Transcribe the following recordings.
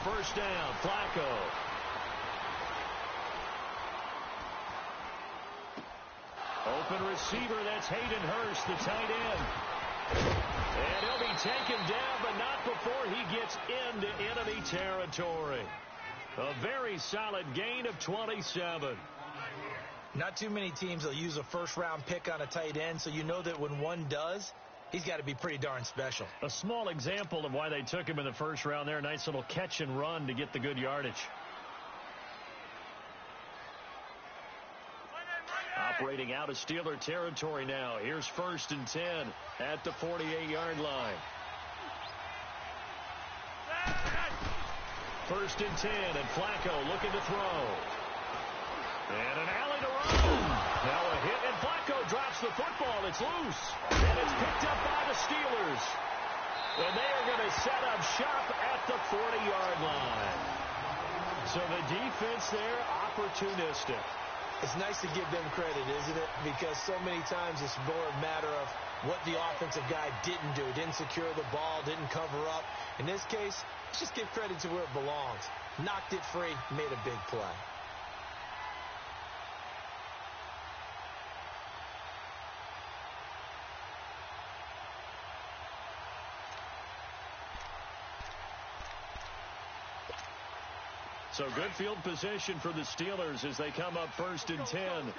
first down. Flacco. Open receiver, that's Hayden Hurst, the tight end. And he'll be taken down, but not before he gets into enemy territory. A very solid gain of 27. Not too many teams will use a first-round pick on a tight end, so you know that when one does, he's got to be pretty darn special. A small example of why they took him in the first round there. Nice little catch and run to get the good yardage. Operating out of Steeler territory now. Here's 1st and 10 at the 48-yard line. 1st and 10, and Flacco looking to throw. And an alley to run. Now a hit, and Flacco drops the football. It's loose, and it's picked up by the Steelers. And they are going to set up shop at the 40-yard line. So the defense there, opportunistic. It's nice to give them credit, isn't it? Because so many times it's more a matter of what the offensive guy didn't do. Didn't secure the ball, didn't cover up. In this case, just give credit to where it belongs. Knocked it free, made a big play. So good field position for the Steelers as they come up 1st and 10.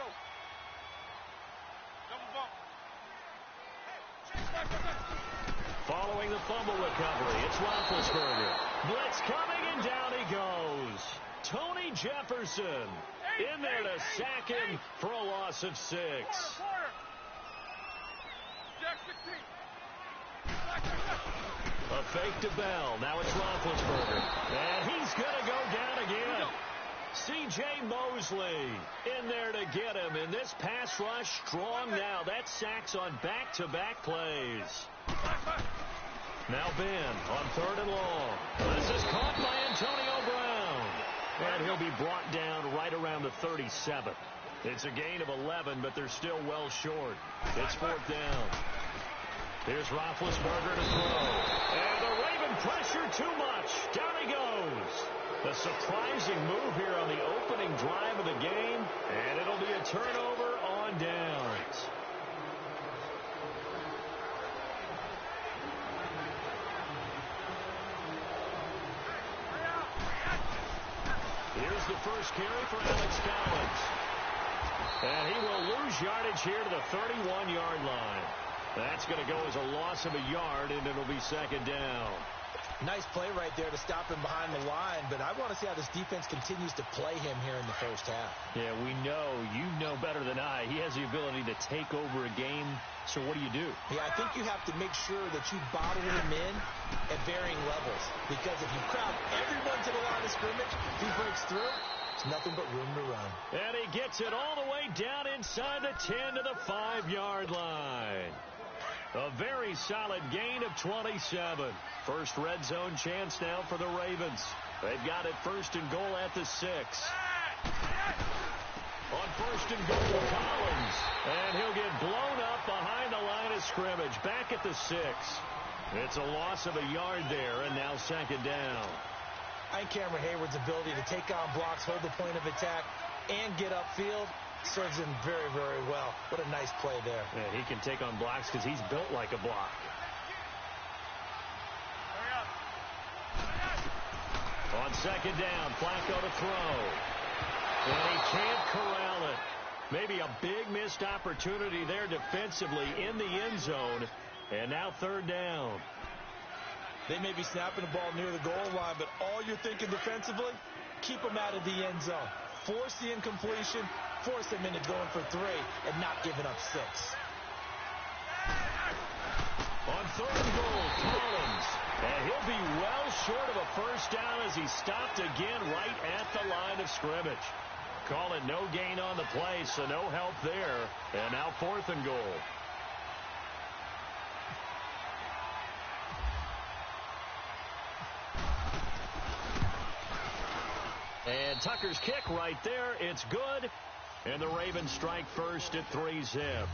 Following the fumble recovery, it's Roethlisberger. Blitz coming, and down he goes. Tony Jefferson in there to sack him for a loss of 6. A fake to Bell. Now it's Roethlisberger. And he's going to go down again. C.J. Mosley in there to get him. And this pass rush strong now. That sacks on back-to-back plays. Now Ben on 3rd and long. This is caught by Antonio Brown. And he'll be brought down right around the 37. It's a gain of 11, but they're still well short. It's 4th down. Here's Roethlisberger to throw. And the Raven pressure too much. Down he goes. A surprising move here on the opening drive of the game. And it'll be a turnover on downs. Here's the first carry for Alex Collins. And he will lose yardage here to the 31-yard line. That's going to go as a loss of a yard, and it'll be 2nd down. Nice play right there to stop him behind the line, but I want to see how this defense continues to play him here in the first half. Yeah, you know better than I. He has the ability to take over a game, so what do? Yeah, I think you have to make sure that you bottle him in at varying levels, because if you crowd everyone to the line of scrimmage, if he breaks through, it's nothing but room to run. And he gets it all the way down inside the 10 to the 5-yard line. A very solid gain of 27. First red zone chance now for the Ravens. They've got it 1st and goal at the 6. On 1st and goal, Collins. And he'll get blown up behind the line of scrimmage. Back at the 6. It's a loss of a yard there, and now 2nd down. I think Cameron Hayward's ability to take on blocks, hold the point of attack, and get upfield serves him very, very well. What a nice play there. Yeah, he can take on blocks because he's built like a block. On 2nd down, Flacco to throw. And he can't corral it. Maybe a big missed opportunity there defensively in the end zone. And now 3rd down. They may be snapping the ball near the goal line, but all you're thinking defensively, keep them out of the end zone. Force the incompletion, force them into going for 3 and not giving up 6. On 3rd and goal, Collins. And he'll be well short of a first down as he stopped again right at the line of scrimmage. Call it no gain on the play, so no help there. And now 4th and goal. And Tucker's kick right there. It's good. And the Ravens strike first at 3-zip.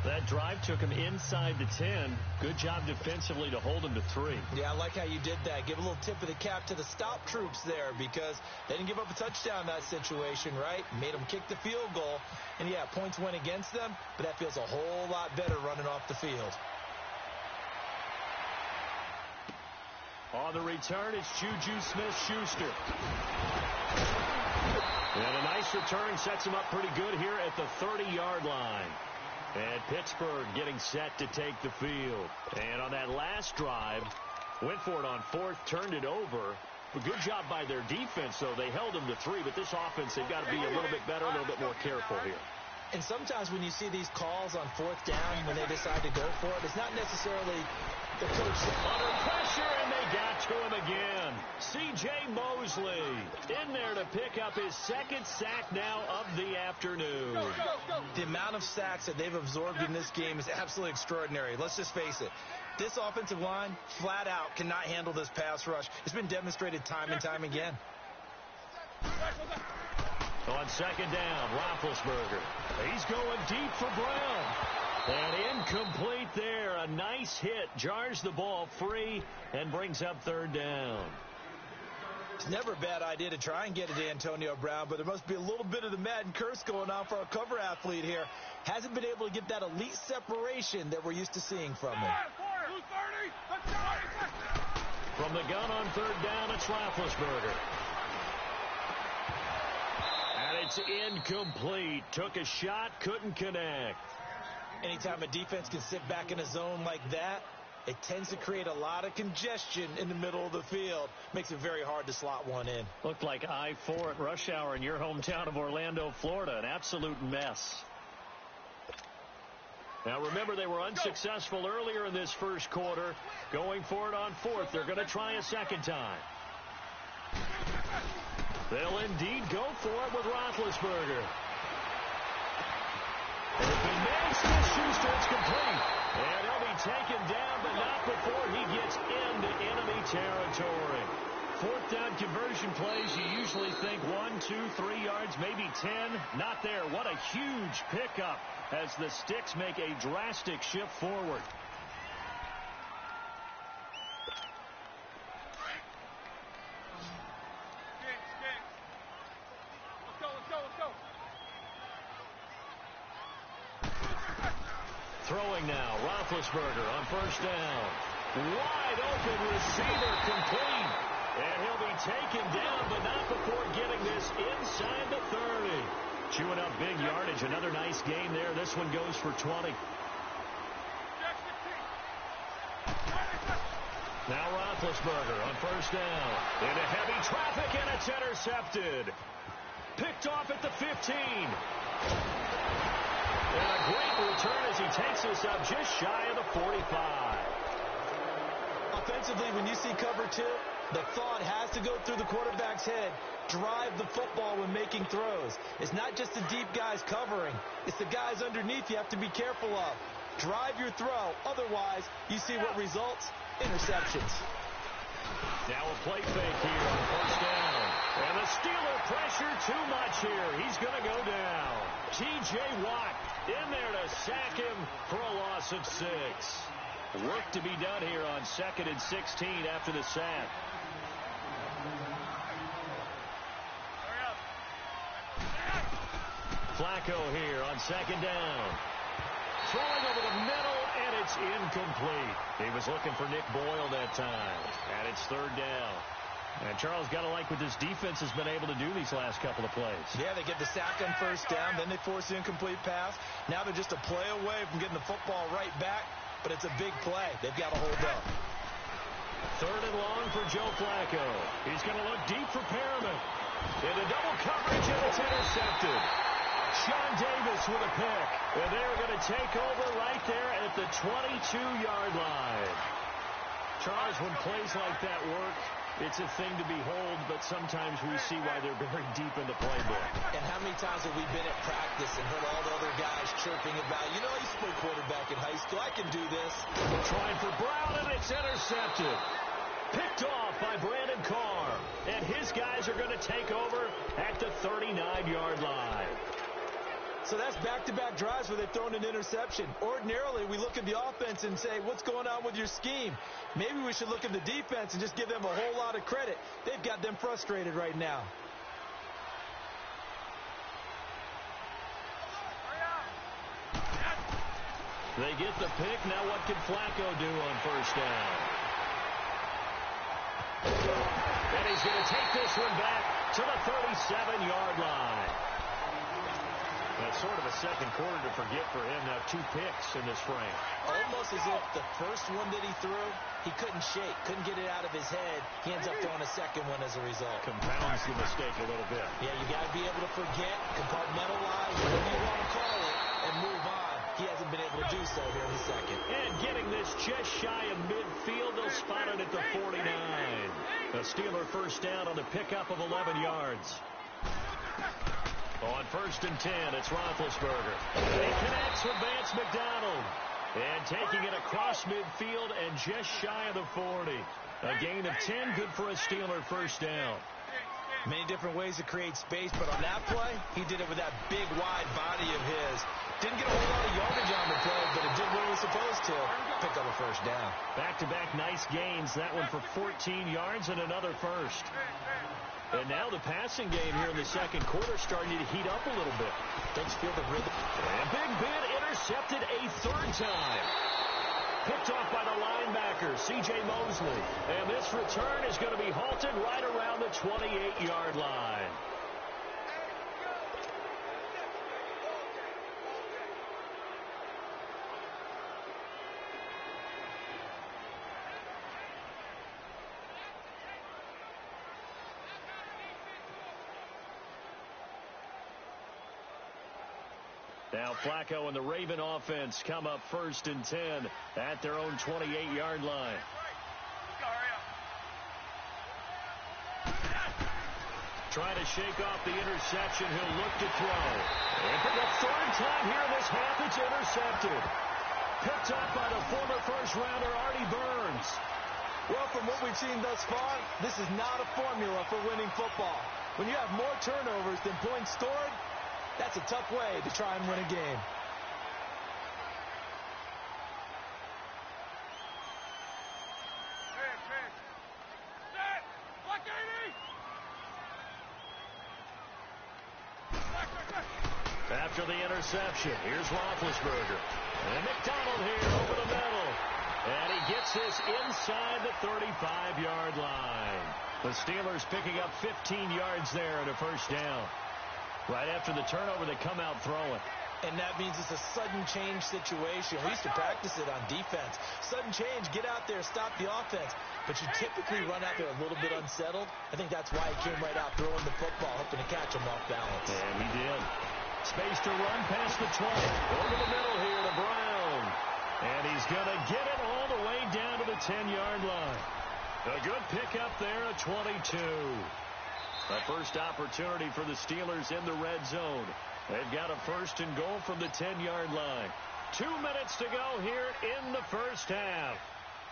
That drive took him inside the 10. Good job defensively to hold him to 3. Yeah, I like how you did that. Give a little tip of the cap to the stop troops there because they didn't give up a touchdown in that situation, right? Made them kick the field goal. And, yeah, points went against them, but that feels a whole lot better running off the field. On the return, it's Juju Smith-Schuster. And a nice return sets him up pretty good here at the 30-yard line. And Pittsburgh getting set to take the field. And on that last drive, went for it on 4th, turned it over. A good job by their defense, though. They held them to 3, but this offense, they've got to be a little bit better, a little bit more careful here. And sometimes when you see these calls on 4th down, when they decide to go for it, it's not necessarily the coach. Under pressure, and they got to him again. C.J. Mosley in there to pick up his 2nd sack now of the afternoon. The amount of sacks that they've absorbed in this game is absolutely extraordinary. Let's just face it. This offensive line, flat out, cannot handle this pass rush. It's been demonstrated time and time again. On 2nd down, Roethlisberger. He's going deep for Brown. And incomplete there. A nice hit. Jars the ball free and brings up 3rd down. It's never a bad idea to try and get it to Antonio Brown, but there must be a little bit of the Madden curse going on for our cover athlete here. Hasn't been able to get that elite separation that we're used to seeing from him. From the gun on 3rd down, it's Roethlisberger. And it's incomplete. Took a shot, couldn't connect. Anytime a defense can sit back in a zone like that, it tends to create a lot of congestion in the middle of the field. Makes it very hard to slot one in. Looked like I-4 at rush hour in your hometown of Orlando, Florida. An absolute mess. Now, remember, they were unsuccessful earlier in this first quarter. Going for it on 4th. They're going to try a 2nd time. They'll indeed go for it with Roethlisberger. Smith-Schuster, it's complete. And he'll be taken down, but not before he gets into enemy territory. 4th down conversion plays, you usually think 1, 2, 3 yards, maybe 10. Not there. What a huge pickup as the Sticks make a drastic shift forward. Throwing now, Roethlisberger on 1st down. Wide open receiver complete. And he'll be taken down, but not before getting this inside the 30. Chewing up big yardage. Another nice gain there. This one goes for 20. Now Roethlisberger on 1st down. Into heavy traffic, and it's intercepted. Picked off at the 15. And a great return as he takes this up just shy of the 45. Offensively, when you see cover 2, the thought has to go through the quarterback's head. Drive the football when making throws. It's not just the deep guys covering. It's the guys underneath you have to be careful of. Drive your throw. Otherwise, you see what results? Interceptions. Now a play fake here on 1st down. And the Steeler pressure too much here. He's going to go down. T.J. Watt in there to sack him for a loss of 6. Work to be done here on 2nd and 16 after the sack. Flacco here on 2nd down. Throwing over the middle, and it's incomplete. He was looking for Nick Boyle that time. And it's 3rd down. And Charles, got to like what this defense has been able to do these last couple of plays. Yeah, they get the sack on 1st down, then they force the incomplete pass. Now they're just a play away from getting the football right back, but it's a big play. They've got to hold up. 3rd and long for Joe Flacco. He's going to look deep for Perriman. Into double coverage, and it's intercepted. Sean Davis with a pick. And they're going to take over right there at the 22-yard line. Charles, when plays like that work, it's a thing to behold, but sometimes we see why they're very deep in the playbook. And how many times have we been at practice and heard all the other guys chirping about, you know, I used to play quarterback in high school. I can do this. Trying for Brown, and it's intercepted. Picked off by Brandon Carr. And his guys are going to take over at the 39-yard line. So that's back-to-back drives where they've thrown an interception. Ordinarily, we look at the offense and say, what's going on with your scheme? Maybe we should look at the defense and just give them a whole lot of credit. They've got them frustrated right now. They get the pick. Now what can Flacco do on first down? And he's going to take this one back to the 37-yard line. That's sort of a second quarter to forget for him. Now 2 picks in this frame. Almost as if the first one that he threw, he couldn't shake, couldn't get it out of his head. He ends up throwing a second one as a result. Compounds the mistake a little bit. Yeah, you got to be able to forget, compartmentalize, whatever you want to call it, and move on. He hasn't been able to do so here in the second. And getting this just shy of midfield, they'll spot it at the 49. A Steeler first down on the pickup of 11 yards. On first and 10, it's Roethlisberger. He connects with Vance McDonald. And taking it across midfield and just shy of the 40. A gain of 10, good for a Steeler first down. Many different ways to create space, but on that play, he did it with that big, wide body of his. Didn't get a whole lot of yardage on the play, but it did what it was supposed to. Pick up a first down. Back-to-back nice gains. That one for 14 yards and another first. And now the passing game here in the second quarter starting to heat up a little bit. Don't you feel the rhythm? And Big Ben intercepted a third time. Picked off by the linebacker, C.J. Mosley. And this return is going to be halted right around the 28-yard line. Now Flacco and the Raven offense come up first and 10 at their own 28-yard line. Trying to shake off the interception. He'll look to throw. And for the third time here in this half, it's intercepted. Picked up by the former first-rounder Artie Burns. Well, from what we've seen thus far, this is not a formula for winning football. When you have more turnovers than points scored, that's a tough way to try and win a game. After the interception, here's Roethlisberger. And McDonald here over the middle. And he gets this inside the 35-yard line. The Steelers picking up 15 yards there at a first down. Right after the turnover, they come out throwing. And that means it's a sudden change situation. We used to practice it on defense. Sudden change, get out there, stop the offense. But you typically run out there a little bit unsettled. I think that's why he came right out throwing the football, hoping to catch him off balance. And he did. Space to run past the 20. Over the middle here to Brown. And he's going to get it all the way down to the 10-yard line. A good pickup there at 22. A first opportunity for the Steelers in the red zone. They've got a first and goal from the 10-yard line. 2 minutes to go here in the first half.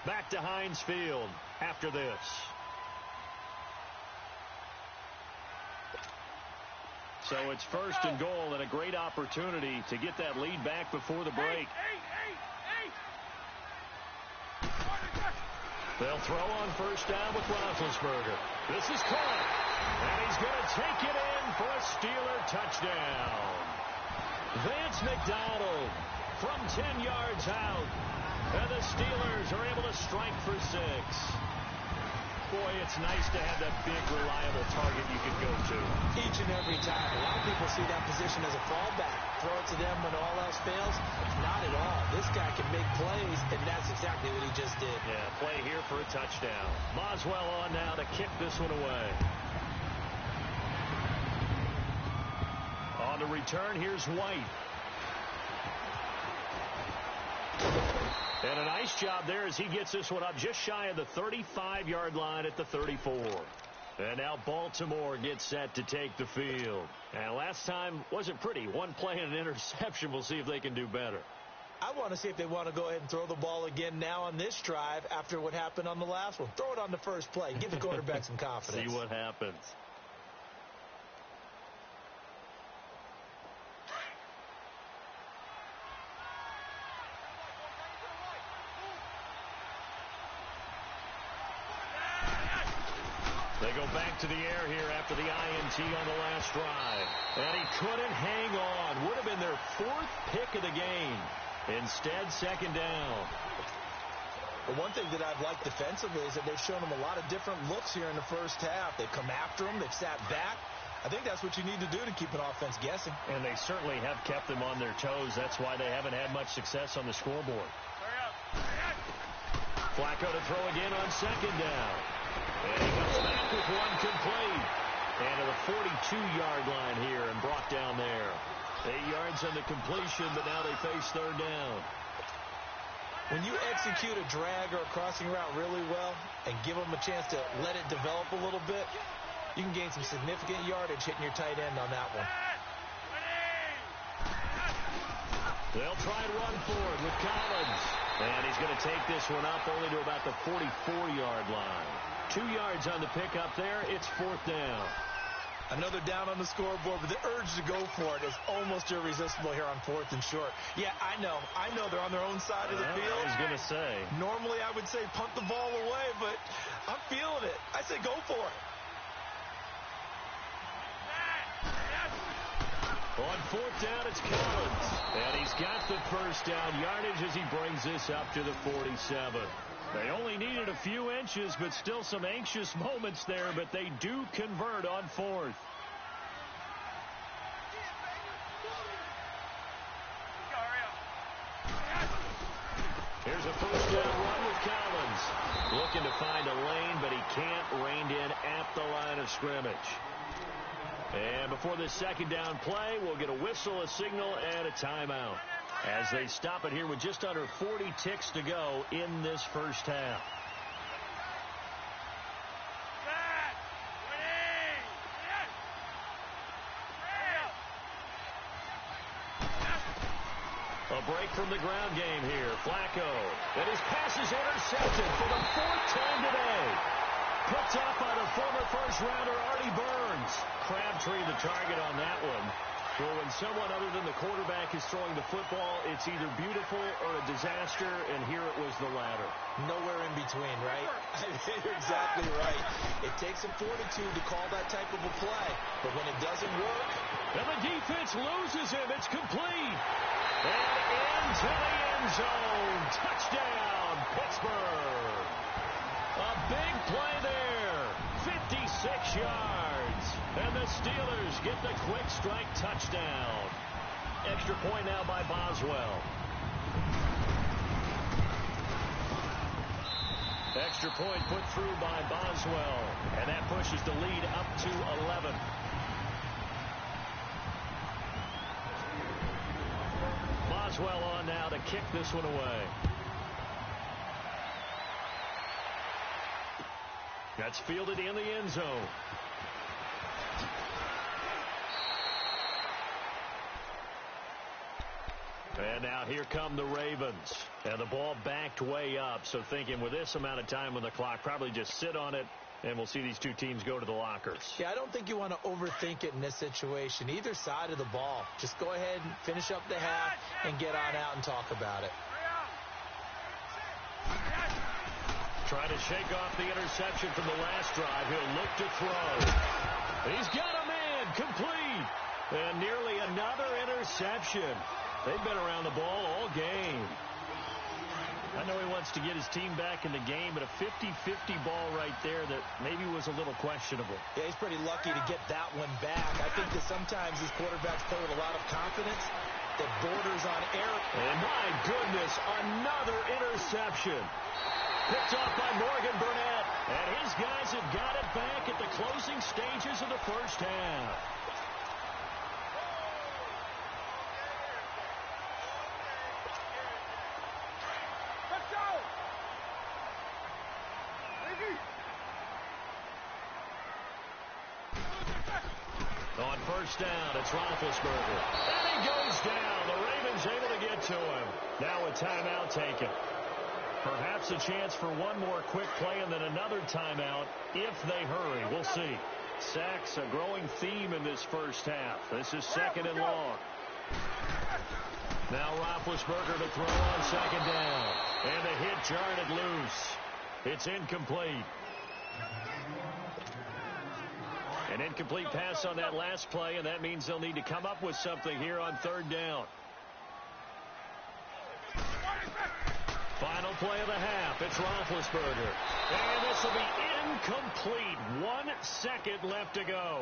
Back to Heinz Field after this. So it's first and goal and a great opportunity to get that lead back before the break. They'll throw on first down with Roethlisberger. This is caught. And he's going to take it in for a Steeler touchdown. Vance McDonald from 10 yards out. And the Steelers are able to strike for 6. Boy, it's nice to have that big, reliable target you can go to. Each and every time. A lot of people see that position as a fallback. Throw it to them when all else fails. Not at all. This guy can make plays, and that's exactly what he just did. Yeah, play here for a touchdown. Boswell on now to kick this one away. On the return, here's White. And a nice job there as he gets this one up just shy of the 35-yard line at the 34. And now Baltimore gets set to take the field. And last time wasn't pretty. One play and an interception. We'll see if they can do better. I want to see if they want to go ahead and throw the ball again now on this drive after what happened on the last one. Throw it on the first play. Give the quarterback some confidence. See what happens. They go back to the air here after the INT on the last drive. And he couldn't hang on. Would have been their 4th pick of the game. Instead, second down. The one thing that I've liked defensively is that they've shown them a lot of different looks here in the first half. They've come after them. They've sat back. I think that's what you need to do to keep an offense guessing. And they certainly have kept them on their toes. That's why they haven't had much success on the scoreboard. Flacco to throw again on second down. And he comes back with one complete. And to the 42-yard line here and brought down there. 8 yards on the completion, but now they face third down. When you execute a drag or a crossing route really well and give them a chance to let it develop a little bit, you can gain some significant yardage hitting your tight end on that one. They'll try and run forward with Collins. And he's going to take this one up only to about the 44-yard line. 2 yards on the pickup there. It's fourth down. Another down on the scoreboard, but the urge to go for it is almost irresistible here on 4th and short. Yeah, I know they're on their own side of the field. I was going to say. Normally I would say punt the ball away, but I'm feeling it. I say go for it. On fourth down, it's Collins. And he's got the first down yardage as he brings this up to the 47. They only needed a few inches, but still some anxious moments there, but they do convert on fourth. Here's a first down run with Collins. Looking to find a lane, but he can't rein in at the line of scrimmage. And before this second down play, we'll get a whistle, a signal, and a timeout as they stop it here with just under 40 ticks to go in this first half. A break from the ground game here. Flacco. And his pass is intercepted for the 4th time today. Picked off by the former first-rounder Artie Burns. Crabtree the target on that one. Well, when someone other than the quarterback is throwing the football, it's either beautiful or a disaster, and here it was the latter. Nowhere in between, right? You're exactly right. It takes some fortitude to call that type of a play, but when it doesn't work... And the defense loses him. It's complete. And into the end zone. Touchdown, Pittsburgh. A big play there. 56 yards. And the Steelers get the quick strike touchdown. Extra point now by Boswell. Extra point put through by Boswell. And that pushes the lead up to 11. Boswell on now to kick this one away. That's fielded in the end zone. And now here come the Ravens. And the ball backed way up. So thinking with this amount of time on the clock, probably just sit on it, and we'll see these two teams go to the lockers. Yeah, I don't think you want to overthink it in this situation. Either side of the ball. Just go ahead and finish up the half and get on out and talk about it. Trying to shake off the interception from the last drive. He'll look to throw. He's got a man. Complete. And nearly another interception. They've been around the ball all game. I know he wants to get his team back in the game, but a 50-50 ball right there that maybe was a little questionable. Yeah, he's pretty lucky to get that one back. I think that sometimes these quarterbacks play with a lot of confidence that borders on error. And my goodness, another interception. Picked off by Morgan Burnett. And his guys have got it back at the closing stages of the first half. On first down, it's Roethlisberger. And he goes down. The Ravens able to get to him. Now a timeout taken. Perhaps a chance for one more quick play and then another timeout if they hurry. We'll see. Sacks, a growing theme in this first half. This is second and long. Now Roethlisberger to throw on second down. And the hit jarred it loose. It's incomplete. An incomplete pass on that last play, and that means they'll need to come up with something here on third down. Final play of the half. It's Roethlisberger. And this will be incomplete. 1 second left to go.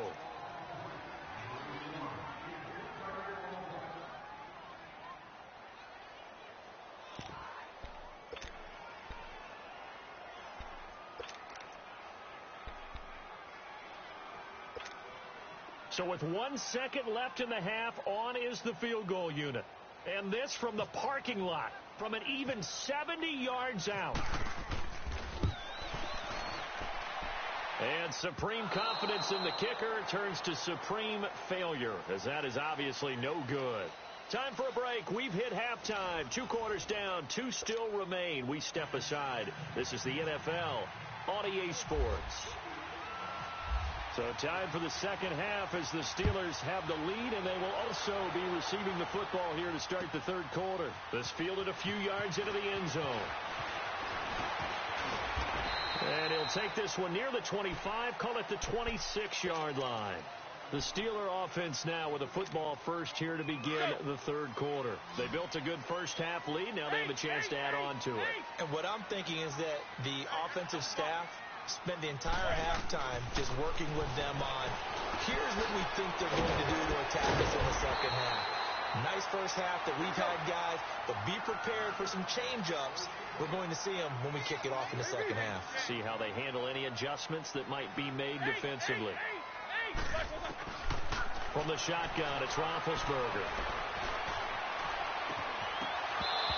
So with 1 second left in the half, on is the field goal unit. And this from the parking lot, from an even 70 yards out. And supreme confidence in the kicker turns to supreme failure, as that is obviously no good. Time for a break. We've hit halftime. 2 quarters down, 2 still remain. We step aside. This is the NFL on EA Sports. So time for the second half as the Steelers have the lead, and they will also be receiving the football here to start the third quarter. This fielded a few yards into the end zone. And he'll take this one near the 25, call it the 26-yard line. The Steeler offense now with a football first here to begin the third quarter. They built a good first half lead. Now they have a chance to add on to it. And what I'm thinking is that the offensive staff spend the entire halftime just working with them on, here's what we think they're going to do to attack us in the second half. Nice first half that we've had, guys, but be prepared for some change-ups. We're going to see them when we kick it off in the second half. See how they handle any adjustments that might be made defensively. From the shotgun, it's Roethlisberger.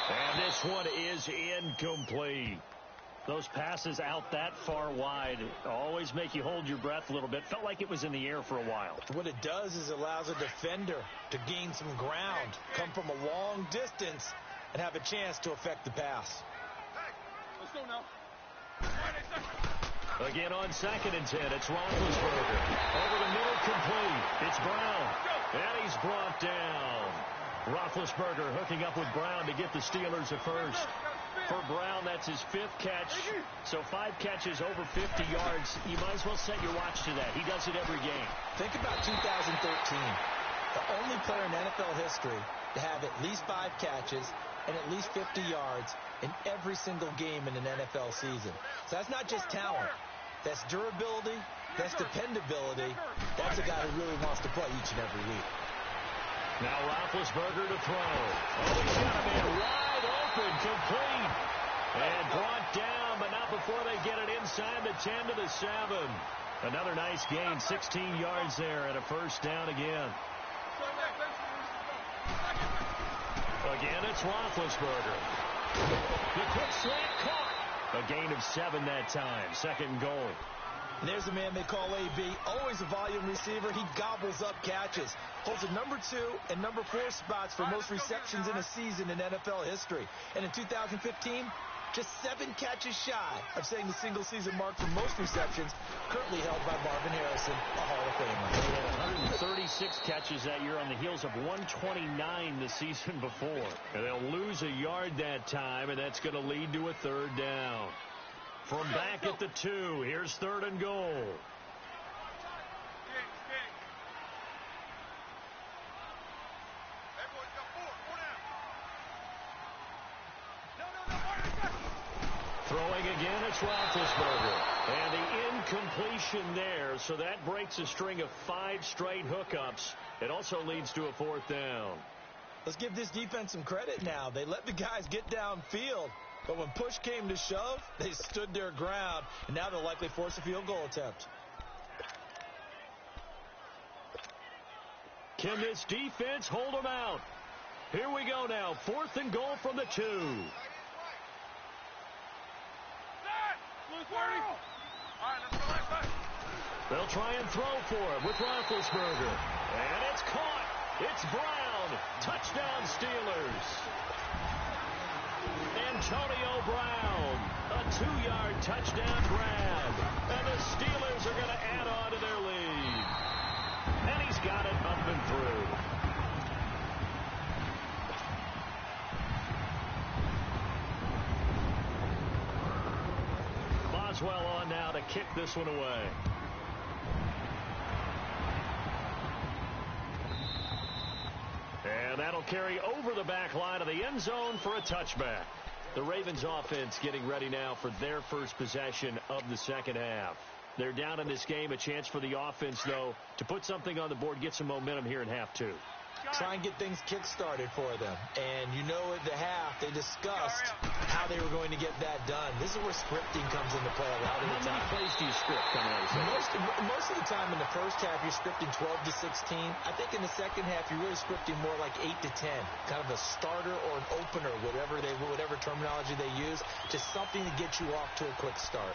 And this one is incomplete. Those passes out that far wide always make you hold your breath a little bit. Felt like it was in the air for a while. What it does is it allows a defender to gain some ground, come from a long distance, and have a chance to affect the pass. Let's go now. Again on 2nd and 10, it's Roethlisberger. Over the middle, complete. It's Brown. And he's brought down. Roethlisberger hooking up with Brown to get the Steelers a first. For Brown, that's his 5th catch. So 5 catches over 50 yards. You might as well set your watch to that. He does it every game. Think about 2013. The only player in NFL history to have at least 5 catches and at least 50 yards in every single game in an NFL season. So that's not just talent. That's durability. That's dependability. That's a guy who really wants to play each and every week. Now Roethlisberger to throw. Oh, he's got a man wide open, complete. And brought down, but not before they get it inside the 10 to the 7. Another nice gain, 16 yards there, and a first down again. Again, it's Roethlisberger. The quick slant caught. A gain of 7 that time. 2nd and goal. And there's a man they call AB, always a volume receiver. He gobbles up catches. Holds a number 2 and number 4 spots for most receptions in a season in NFL history. And in 2015, just 7 catches shy of setting the single-season mark for most receptions, currently held by Marvin Harrison, a Hall of Famer. He had 136 catches that year on the heels of 129 the season before. And they'll lose a yard that time, and that's going to lead to a 3rd down. From back at the 2, here's 3rd and goal. Throwing again, it's Roethlisberger. And the incompletion there, so that breaks a string of 5 straight hookups. It also leads to a 4th down. Let's give this defense some credit now. They let the guys get downfield, but when push came to shove, they stood their ground, and now they'll likely force a field goal attempt. Can this defense hold them out? Here we go now, 4th and goal from the 2. They'll try and throw for it with Roethlisberger. And it's caught. It's Brown. Touchdown, Steelers. Antonio Brown. A 2-yard touchdown grab. And the Steelers are going to add on to their lead. And he's got it up and through. Boswell on now to kick this one away. And that'll carry over the back line of the end zone for a touchback. The Ravens offense getting ready now for their first possession of the second half. They're down in this game. A chance for the offense, though, to put something on the board, get some momentum here in half two. Try and get things kick-started for them. And you know at the half, they discussed how they were going to get that done. This is where scripting comes into play a lot of the time. How many plays do you script coming out of the Most of the time in the first half, you're scripting 12 to 16. I think in the second half, you're really scripting more like 8 to 10. Kind of a starter or an opener, whatever terminology they use. Just something to get you off to a quick start.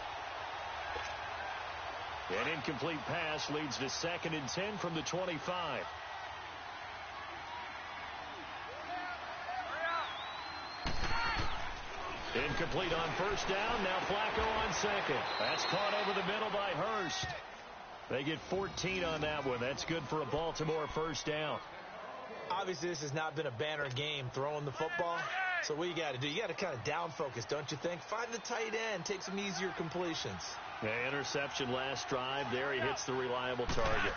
An incomplete pass leads to 2nd and 10 from the 25. Incomplete on first down. Now Flacco on second. That's caught over the middle by Hurst. They get 14 on that one. That's good for a Baltimore first down. Obviously, this has not been a banner game throwing the football. So what you got to do, you got to kind of down focus, don't you think? Find the tight end. Take some easier completions. Yeah, interception last drive. There he hits the reliable target.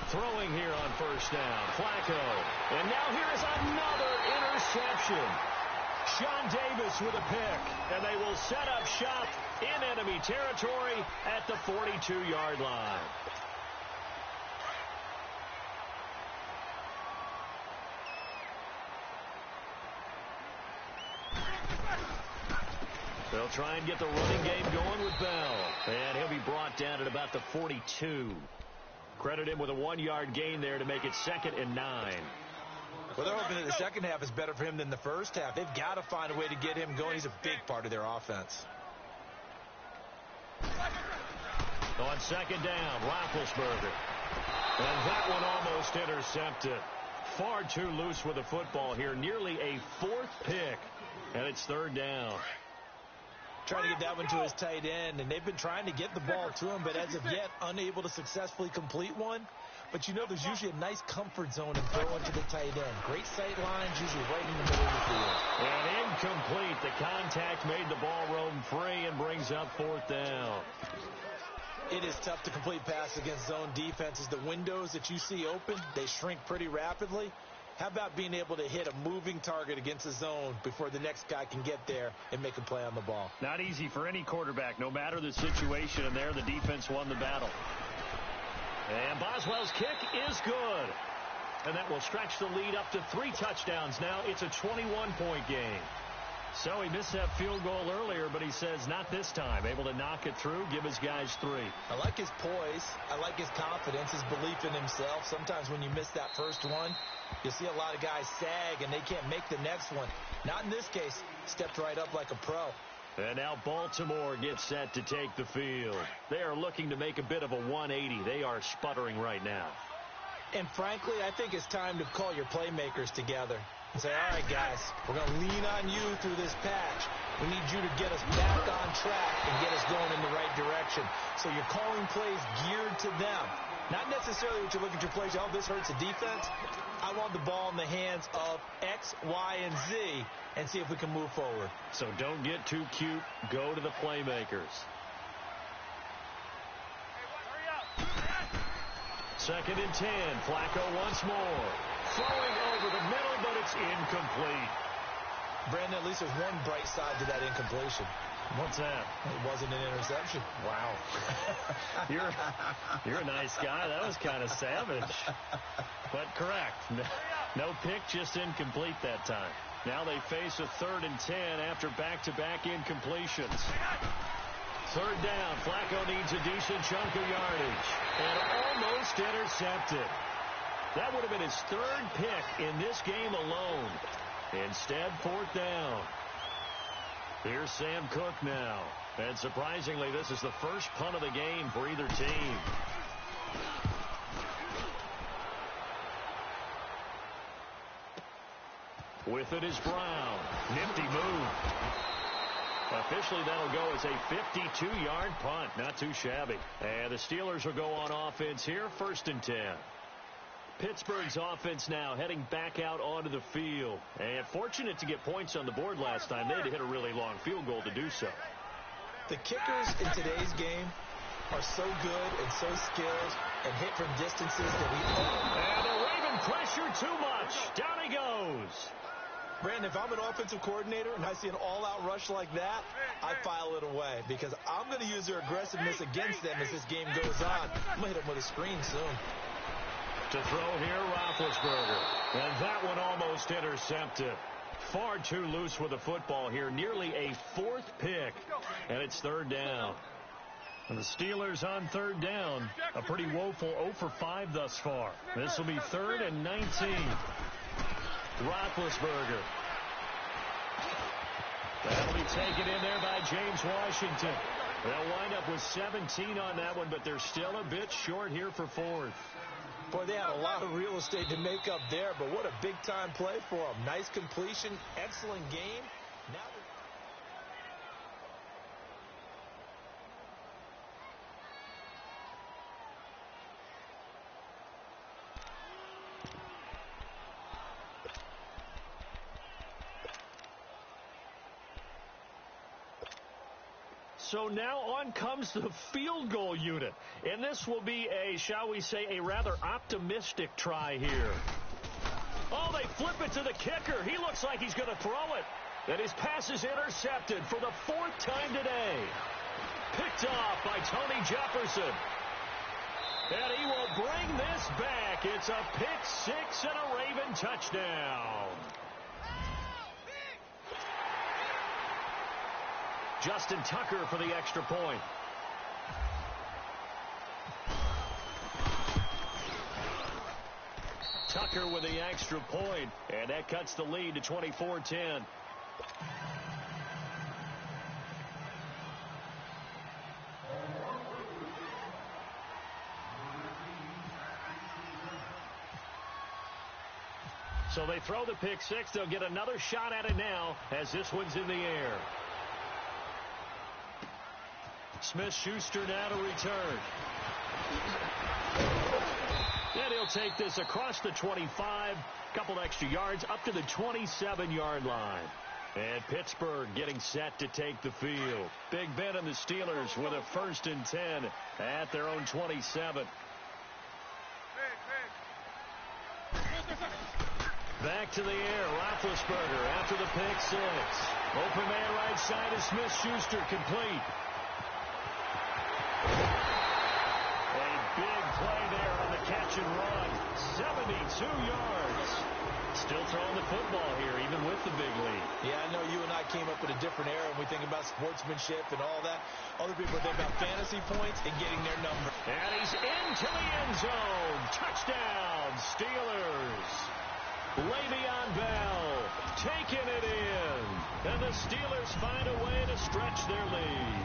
Throwing here on first down. Flacco. And now here is another interception. Sean Davis with a pick, and they will set up shop in enemy territory at the 42-yard line. They'll try and get the running game going with Bell, and he'll be brought down at about the 42. Credit him with a 1-yard gain there to make it 2nd and 9. Well, they're hoping that the second half is better for him than the first half. They've got to find a way to get him going. He's a big part of their offense. On 2nd down, Roethlisberger. And that one almost intercepted. Far too loose with the football here. Nearly a 4th pick. And it's 3rd down. Trying to get that one to his tight end, and they've been trying to get the ball to him, but as of yet, unable to successfully complete one. But you know there's usually a nice comfort zone in throwing to the tight end. Great sight lines, usually right in the middle of the field. And incomplete. The contact made the ball roam free and brings up 4th down. It is tough to complete pass against zone defenses. The windows that you see open, they shrink pretty rapidly. How about being able to hit a moving target against a zone before the next guy can get there and make a play on the ball? Not easy for any quarterback, no matter the situation, and there the defense won the battle. And Boswell's kick is good. And that will stretch the lead up to 3 touchdowns now. It's a 21-point game. So he missed that field goal earlier, but he says not this time. Able to knock it through, give his guys 3. I like his poise. I like his confidence, his belief in himself. Sometimes when you miss that first one, you'll see a lot of guys sag, and they can't make the next one. Not in this case. Stepped right up like a pro. And now Baltimore gets set to take the field. They are looking to make a bit of a 180. They are sputtering right now. And frankly, I think it's time to call your playmakers together and say, all right, guys, we're going to lean on you through this patch. We need you to get us back on track and get us going in the right direction. So you're calling plays geared to them. Not necessarily what you look at your plays, oh, this hurts the defense. I want the ball in the hands of X, Y, and Z and see if we can move forward. So don't get too cute. Go to the playmakers. 2nd and 10. Flacco once more. Throwing over the middle, but it's incomplete. Brandon, at least there's one bright side to that incompletion. What's that? It wasn't an interception. Wow. You're a nice guy. That was kind of savage. But correct. No pick, just incomplete that time. Now they face a 3rd and 10 after back-to-back incompletions. 3rd down. Flacco needs a decent chunk of yardage. And almost intercepted. That would have been his 3rd pick in this game alone. Instead, 4th down. Here's Sam Cook now. And surprisingly, this is the first punt of the game for either team. With it is Brown. Nifty move. Officially, that'll go as a 52-yard punt. Not too shabby. And the Steelers will go on offense here, 1st and 10. Pittsburgh's offense now heading back out onto the field. And fortunate to get points on the board last time. They had to hit a really long field goal to do so. The kickers in today's game are so good and so skilled and hit from distances that we... And the Ravens And pressure too much. Down he goes. Brandon, if I'm an offensive coordinator and I see an all-out rush like that, I file it away because I'm going to use their aggressiveness against them as this game goes on. I'm going to hit them with a screen soon. To throw here, Roethlisberger. And that one almost intercepted. Far too loose with the football here. Nearly a fourth pick. And it's third down. And the Steelers on third down. A pretty woeful 0 for 5 thus far. This will be 3rd and 19. Roethlisberger. That'll be taken in there by James Washington. They'll wind up with 17 on that one, but they're still a bit short here for 4th. Boy, they had a lot of real estate to make up there, but what a big-time play for them. Nice completion, excellent game. Now So now on comes the field goal unit. And this will be a, shall we say, a rather optimistic try here. Oh, they flip it to the kicker. He looks like he's going to throw it. And his pass is intercepted for the 4th time today. Picked off by Tony Jefferson. And he will bring this back. It's a pick 6 and a Raven touchdown. Justin Tucker for the extra point. Tucker with the extra point, and that cuts the lead to 24-10. So they throw the pick 6. They'll get another shot at it now as this one's in the air. Smith-Schuster now to return. And he'll take this across the 25. Couple extra yards up to the 27-yard line. And Pittsburgh getting set to take the field. Big Ben and the Steelers with a 1st and 10 at their own 27. Back to the air. Roethlisberger after the pick 6. Open man right side is Smith-Schuster, complete. A big play there on the catch and run. 72 yards. Still throwing the football here, even with the big lead. Yeah, I know you and I came up in a different era when we think about sportsmanship and all that. Other people think about fantasy points and getting their number. And he's into the end zone. Touchdown, Steelers. Le'Veon Bell taking it in. And the Steelers find a way to stretch their lead.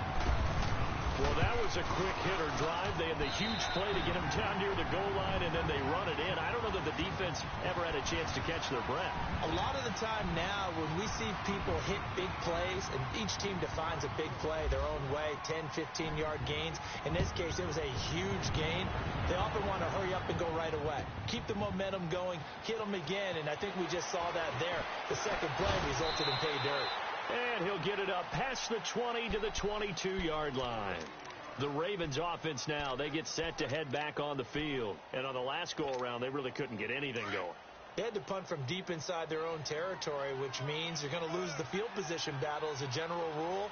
Well, that was a quick hitter drive. They had the huge play to get him down near the goal line, and then they run it in. I don't know that the defense ever had a chance to catch their breath. A lot of the time now when we see people hit big plays, and each team defines a big play their own way, 10, 15-yard gains. In this case, it was a huge gain. They often want to hurry up and go right away. Keep the momentum going, hit them again, and I think we just saw that there. The second play resulted in pay dirt. And he'll get it up past the 20 to the 22-yard line. The Ravens offense now, they get set to head back on the field. And on the last go-around, they really couldn't get anything going. They had to punt from deep inside their own territory, which means you're going to lose the field position battle as a general rule.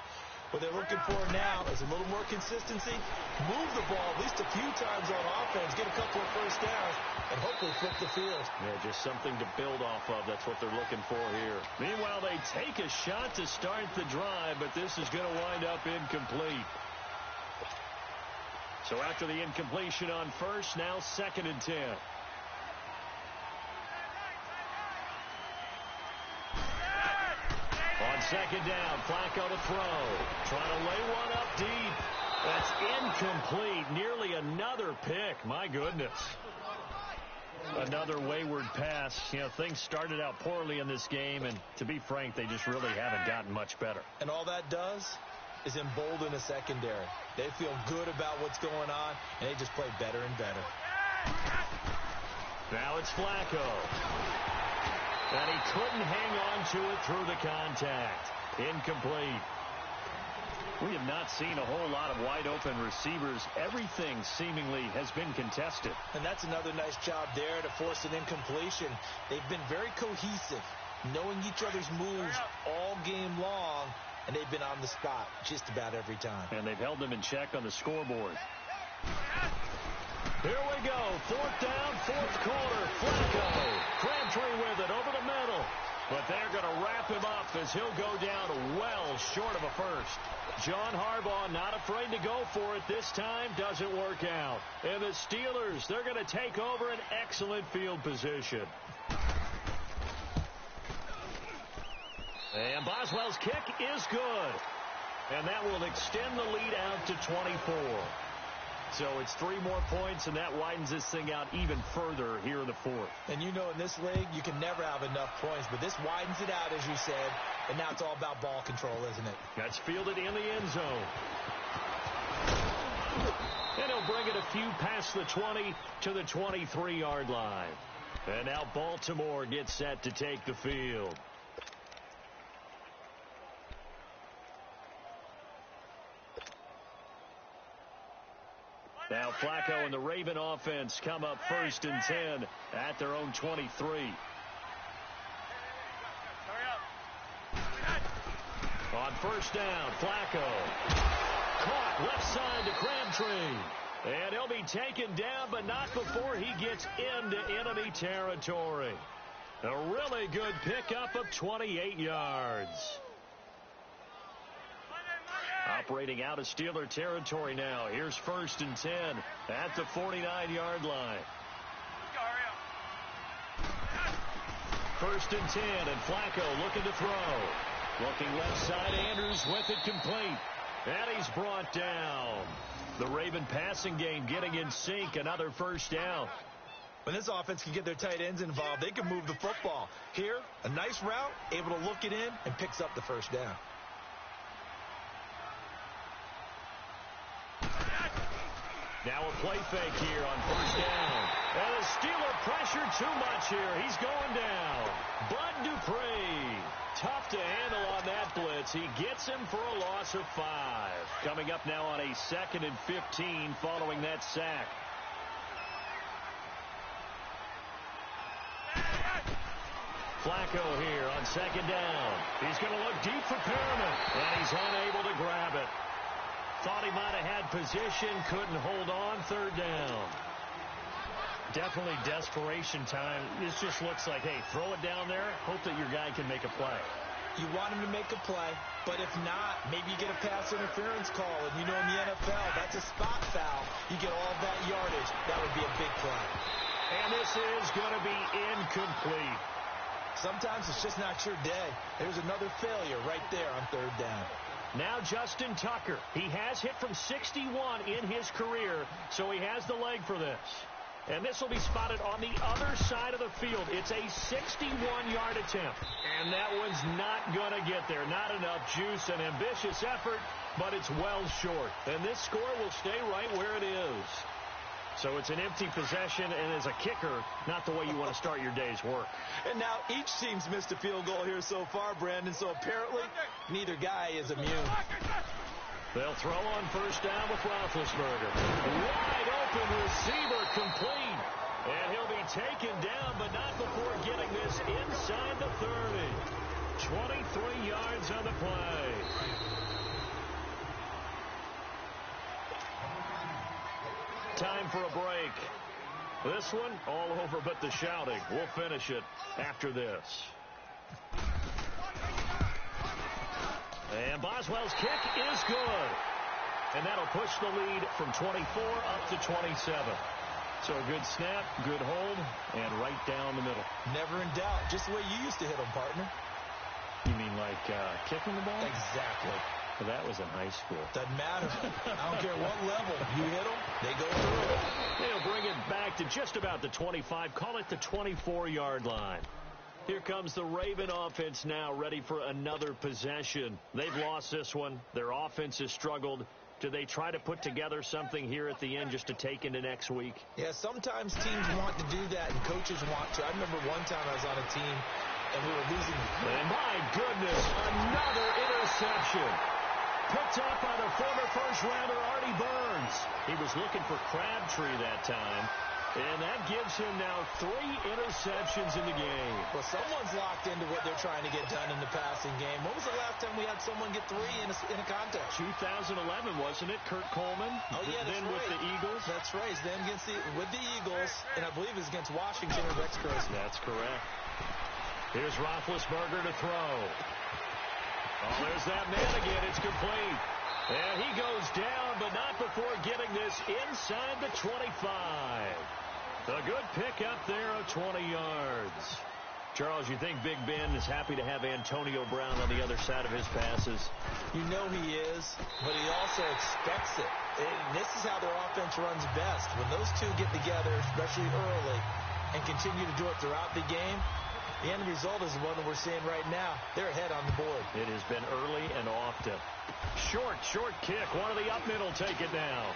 What they're looking for now is a little more consistency, move the ball at least a few times on offense, get a couple of first downs, and hopefully flip the field. Yeah, just something to build off of. That's what they're looking for here. Meanwhile, they take a shot to start the drive, but this is going to wind up incomplete. So after the incompletion on first, now 2nd and 10. On 2nd down, Flacco to throw. Trying to lay one up deep. That's incomplete. Nearly another pick. My goodness. Another wayward pass. You know, things started out poorly in this game, and to be frank, they just really haven't gotten much better. And all that does is embolden the secondary. They feel good about what's going on, and they just play better and better. Now it's Flacco. And he couldn't hang on to it through the contact. Incomplete. We have not seen a whole lot of wide-open receivers. Everything seemingly has been contested. And that's another nice job there to force an incompletion. They've been very cohesive, knowing each other's moves all game long, and they've been on the spot just about every time. And they've held them in check on the scoreboard. Here we go. 4th down, 4th quarter. Flacco. Crabtree with it over the middle. But they're going to wrap him up as he'll go down well short of a first. John Harbaugh not afraid to go for it this time. Doesn't work out. And the Steelers, they're going to take over an excellent field position. And Boswell's kick is good. And that will extend the lead out to 24. So it's 3 more points, and that widens this thing out even further here in the 4th. And you know in this league, you can never have enough points, but this widens it out, as you said, and now it's all about ball control, isn't it? That's fielded in the end zone. And he'll bring it a few past the 20 to the 23-yard line. And now Baltimore gets set to take the field. Now Flacco and the Raven offense come up 1st and 10 at their own 23. On 1st down, Flacco. Caught left side to Crabtree. And he'll be taken down, but not before he gets into enemy territory. A really good pickup of 28 yards. Operating out of Steeler territory now. Here's 1st and 10 at the 49-yard line. 1st and 10, and Flacco looking to throw. Looking left side, Andrews with it complete. And he's brought down. The Raven passing game getting in sync. Another 1st down. When this offense can get their tight ends involved, they can move the football. Here, a nice route, able to look it in, and picks up the 1st down. Now a play fake here on 1st down. And the Steeler pressure too much here. He's going down. Bud Dupree. Tough to handle on that blitz. He gets him for a loss of 5. Coming up now on a 2nd and 15 following that sack. Flacco here on 2nd down. He's going to look deep for Perriman, and he's unable to grab it. Thought he might have had position, couldn't hold on. 3rd down. Definitely desperation time. This just looks like, hey, throw it down there, hope that your guy can make a play. You want him to make a play, but if not, maybe you get a pass interference call. And you know in the NFL, that's a spot foul. You get all that yardage. That would be a big play. And this is going to be incomplete. Sometimes it's just not your day. There's another failure right there on 3rd down. Now Justin Tucker. He has hit from 61 in his career, so he has the leg for this. And this will be spotted on the other side of the field. It's a 61-yard attempt. And that one's not going to get there. Not enough juice, an ambitious effort, but it's well short. And this score will stay right where it is. So it's an empty possession, and as a kicker, not the way you want to start your day's work. And now each team's missed a field goal here so far, Brandon, so apparently neither guy is immune. They'll throw on 1st down with Roethlisberger. Wide open receiver complete. And he'll be taken down, but not before getting this inside the 30. 23 yards on the play. Time for a break. This one all over but the shouting. We'll finish it after this. And Boswell's kick is good. And that'll push the lead from 24 up to 27. So a good snap, good hold, and right down the middle. Never in doubt. Just the way you used to hit them, partner. You mean like kicking the ball? Exactly. Well, that was in high school. Doesn't matter. I don't care what level. You hit them, they go through it. They'll bring it back to just about the 25. Call it the 24-yard line. Here comes the Raven offense now, ready for another possession. They've lost this one. Their offense has struggled. Do they try to put together something here at the end just to take into next week? Yeah, sometimes teams want to do that, and coaches want to. I remember one time I was on a team, and we were losing. And my goodness, another interception. Picked up by the former first-rounder Artie Burns. He was looking for Crabtree that time. And that gives him now 3 interceptions in the game. Well, someone's locked into what they're trying to get done in the passing game. When was the last time we had someone get 3 in a contest? 2011, wasn't it? Kurt Coleman? Oh, yeah, that's then right. with the Eagles? That's right. It's them with the Eagles, and I believe it's against Washington or Rex Grossman. That's correct. Here's Roethlisberger to throw. Oh, there's that man again. It's complete. And he goes down, but not before getting this inside the 25. A good pickup there of 20 yards. Charles, you think Big Ben is happy to have Antonio Brown on the other side of his passes? You know he is, but he also expects it. And this is how their offense runs best. When those two get together, especially early, and continue to do it throughout the game, the end result is the one that we're seeing right now. They're ahead on the board. It has been early and often. Short kick. One of the up middle take it now.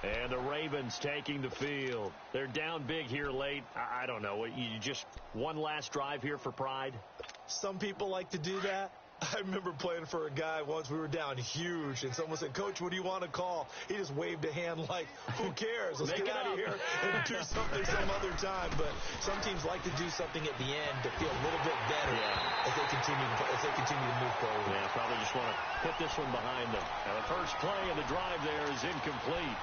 And the Ravens taking the field. They're down big here late. I don't know. You just one last drive here for pride? Some people like to do that. I remember playing for a guy once. We were down huge, and someone said, "Coach, what do you want to call?" He just waved a hand like, "Who cares? Let's get out of here and do something some other time." But some teams like to do something at the end to feel a little bit better as they continue to move forward. Yeah, probably just want to put this one behind them. Now, the first play of the drive there is incomplete.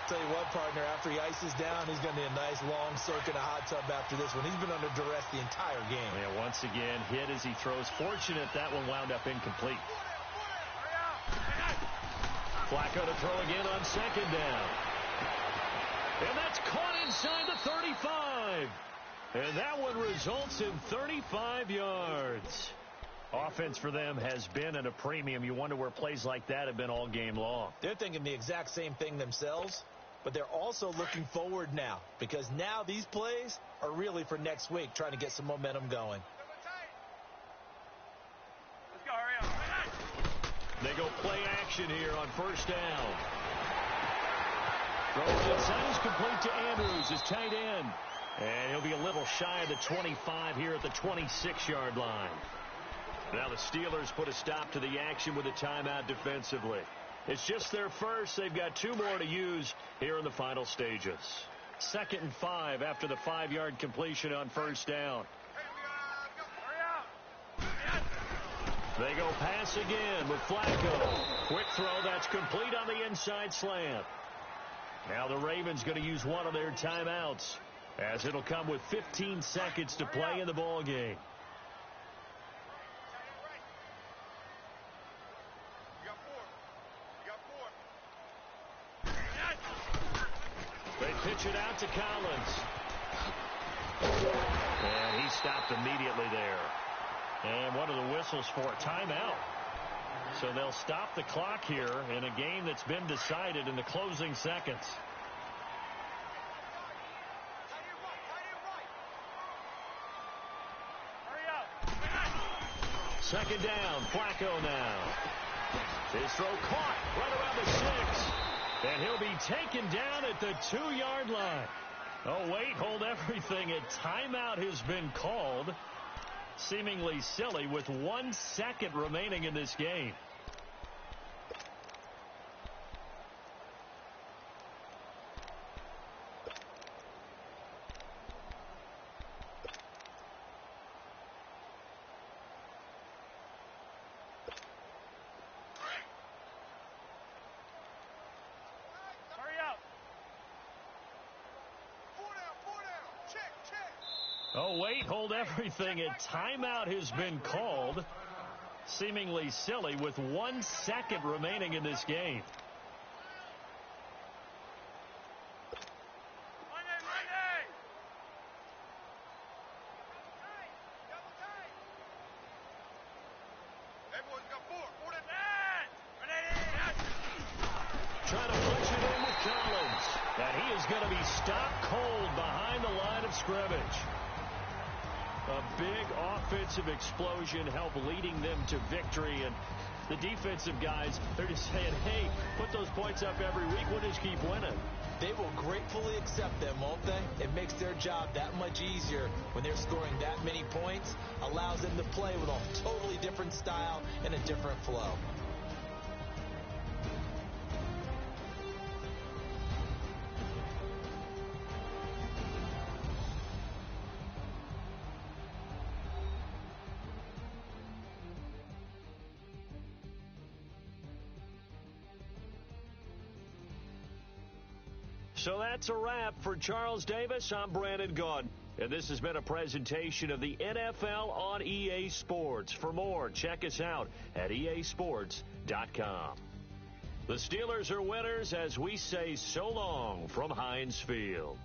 Tell you what, partner, after he ices down, he's going to need a nice long soak in a hot tub after this one. He's been under duress the entire game. Yeah, once again, hit as he throws. Fortunate that one wound up incomplete. Flacco to throw again on second down. And that's caught inside the 35. And that one results in 35 yards. Offense for them has been at a premium. You wonder where plays like that have been all game long. They're thinking the exact same thing themselves, but they're also looking forward now, because now these plays are really for next week, trying to get some momentum going. Let's go, hurry up. They go play action here on first down. Throw inside is complete to Andrews, his tight end. And he'll be a little shy of the 25 here at the 26-yard line. Now the Steelers put a stop to the action with a timeout defensively. It's just their first. They've got 2 more to use here in the final stages. 2nd and 5 after the 5-yard completion on first down. They go pass again with Flacco. Quick throw, that's complete on the inside slant. Now the Ravens going to use one of their timeouts, as it'll come with 15 seconds to play in the ball game. They pitch it out to Collins. And he stopped immediately there. And one of the whistles for a timeout. So they'll stop the clock here in a game that's been decided in the closing seconds. Second down, Flacco now. His throw caught right around the 6. And he'll be taken down at the 2-yard line. Oh, wait, hold everything. A timeout has been called. Seemingly silly with 1 second remaining in this game. Oh, wait, hold everything. A timeout has been called. Seemingly silly with 1 second remaining in this game. Trying to punch it in with Collins. And he is going to be stopped cold behind the line of scrimmage. A big offensive explosion helped leading them to victory. And the defensive guys, they're just saying, hey, put those points up every week. We'll just keep winning. They will gratefully accept them, won't they? It makes their job that much easier when they're scoring that many points. Allows them to play with a totally different style and a different flow. So that's a wrap for Charles Davis. I'm Brandon Gaudin, and this has been a presentation of the NFL on EA Sports. For more, check us out at easports.com. The Steelers are winners as we say so long from Heinz Field.